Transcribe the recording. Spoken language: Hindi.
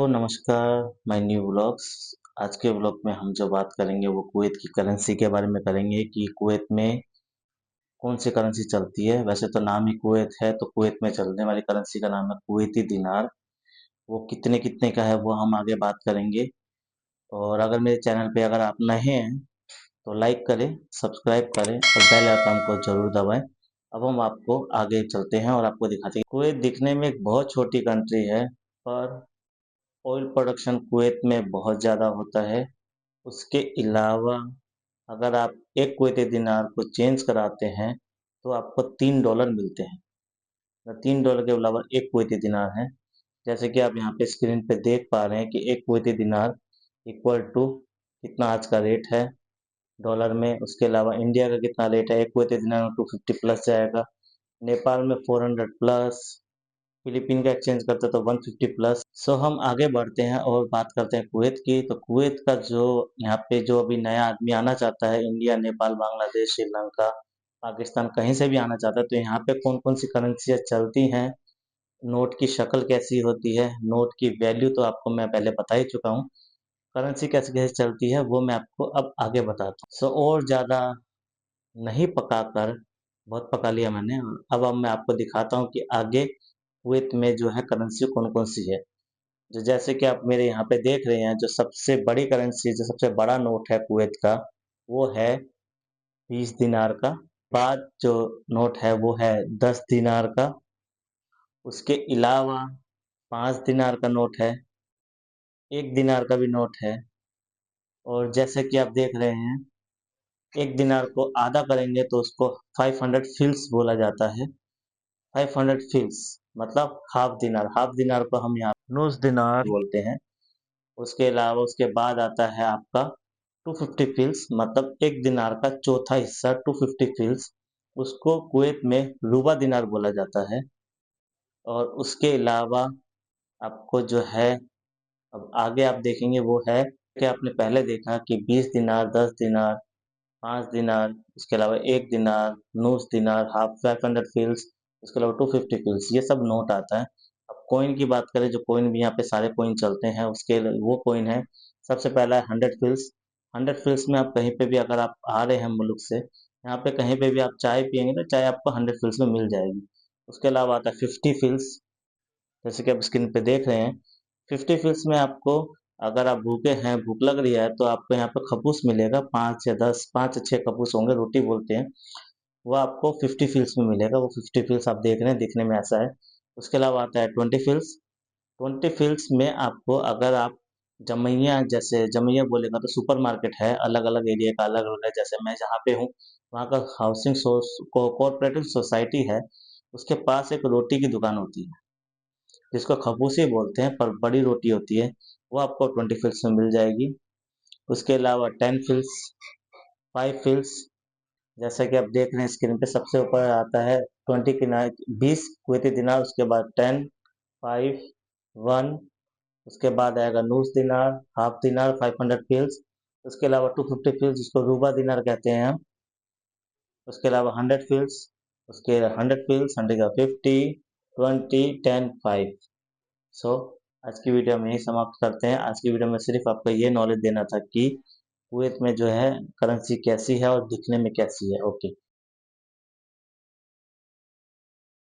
तो नमस्कार माय न्यू व्लॉग्स। आज के व्लॉग में हम जो बात करेंगे वो कुवैत की करेंसी के बारे में करेंगे कि कुवैत में कौन सी करेंसी चलती है। वैसे तो नाम ही कुवैत है, तो कुवैत में चलने वाली करेंसी का नाम है कुवैती दिनार। वो कितने कितने का है वो हम आगे बात करेंगे। और अगर मेरे चैनल पे अगर आप नए हैं तो लाइक करें, सब्सक्राइब करें और बेल आइकन को जरूर दबाएं। अब हम आपको आगे चलते हैं और आपको दिखाते हैं। कुवैत दिखने में एक बहुत छोटी कंट्री है, पर ऑयल प्रोडक्शन कुवैत में बहुत ज़्यादा होता है। उसके अलावा अगर आप एक कुवैती दिनार को चेंज कराते हैं तो आपको $3 मिलते हैं। $3 के अलावा एक कुवैती दिनार है। जैसे कि आप यहाँ पे स्क्रीन पे देख पा रहे हैं कि एक कुवैती दिनार इक्वल टू कितना आज का रेट है डॉलर में। उसके अलावा इंडिया का कितना रेट है, एक कुवैती दिनार में 250 प्लस जाएगा, नेपाल में 400 प्लस, फिलीपीन का एक्सचेंज करते तो 150 प्लस। सो हम आगे बढ़ते हैं और बात करते हैं कुवैत की। तो कुवैत का जो यहाँ पे जो अभी नया आदमी आना चाहता है, इंडिया, नेपाल, बांग्लादेश, श्रीलंका, पाकिस्तान, कहीं से भी आना चाहता है, तो यहाँ पे कौन कौन सी करेंसियाँ चलती हैं, नोट की शक्ल कैसी होती है, नोट की वैल्यू तो आपको मैं पहले बता ही चुका हूँ। करेंसी कैसे कैसे चलती है वो मैं आपको अब आगे बताता हूँ। सो और ज़्यादा नहीं पकाकर, बहुत पका लिया मैंने, अब मैं आपको दिखाता हूँ कि आगे कुवैत में जो है करेंसी कौन कौन सी है। जो जैसे कि आप मेरे यहाँ पे देख रहे हैं, जो सबसे बड़ी करेंसी, जो सबसे बड़ा नोट है कुवैत का, वो है 20 दिनार का। बाद जो नोट है वो है 10 दिनार का। उसके अलावा 5 दिनार का नोट है, 1 दिनार का भी नोट है। और जैसे कि आप देख रहे हैं, 1 दिनार को आधा करेंगे तो उसको 500 फिल्स बोला जाता है। 500 फिल्स मतलब हाफ दिनार। हाफ दिनार को हम यहाँ नूस दिनार बोलते हैं। उसके अलावा उसके बाद आता है आपका 250 फिल्स, मतलब एक दिनार का चौथा हिस्सा 250 फिल्स। उसको कुवैत में रूबा दिनार बोला जाता है। और उसके अलावा आपको जो है, अब आगे आप देखेंगे वो है कि आपने पहले देखा कि 20 दिनार, 10 दिनार, 5 दिनार, उसके अलावा 1 दिनार, नूस दिनार, हाफ 500 फिल्स, उसके अलावा 250 फिल्स, ये सब नोट आता है। अब कॉइन की बात करें, जो कॉइन भी यहाँ पे सारे कॉइन चलते हैं, उसके वो कॉइन है, सबसे पहला है 100 फिल्स। 100 फिल्स में आप कहीं पे भी अगर आप आ रहे हैं मुल्क से, यहाँ पे कहीं पे भी आप चाय पियेंगे तो चाय आपको 100 फिल्स में मिल जाएगी। उसके अलावा आता है 50 फिल्स, जैसे कि आप स्क्रीन पे देख रहे हैं। 50 फिल्स में आपको, अगर आप भूखे हैं, भूख लग रही है, तो आपको यहाँ पे खपूस मिलेगा, 5 या 10, 5 या 6 खपूस होंगे, रोटी बोलते हैं, वो आपको 50 फील्स में मिलेगा। वो 50 फील्स आप देख रहे हैं, दिखने में ऐसा है। उसके अलावा आता है 20 फील्स। 20 फील्स में आपको, अगर आप जमैया, जैसे जमैया बोलेगा तो सुपर मार्केट है, अलग अलग एरिया का अलग अलग है। जैसे मैं जहाँ पे हूँ वहाँ का हाउसिंग कोऑपरेटिव सोसाइटी है, उसके पास एक रोटी की दुकान होती है जिसको खबूसी बोलते हैं, पर बड़ी रोटी होती है, वो आपको 20 फील्स में मिल जाएगी। उसके अलावा 10 फील्स, 5 फील्स, जैसा कि आप देख रहे हैं स्क्रीन पे, सबसे ऊपर आता है 20 किनार, 20 कुवैती दिनार, उसके बाद 10, 5, 1, उसके बाद आएगा नूस दिनार, हाफ दिनार, 500 फील्स। उसके अलावा 250 फील्स, जिसको रूबा दिनार कहते हैं हम। उसके अलावा 100 फील्स, उसके 100 फील्स, 100 का 50, 20, 10, 5। सो आज की वीडियो हम यही समाप्त करते हैं। आज की वीडियो में सिर्फ आपको ये नॉलेज देना था कि कुवैत में जो है करेंसी कैसी है और दिखने में कैसी है। ओके।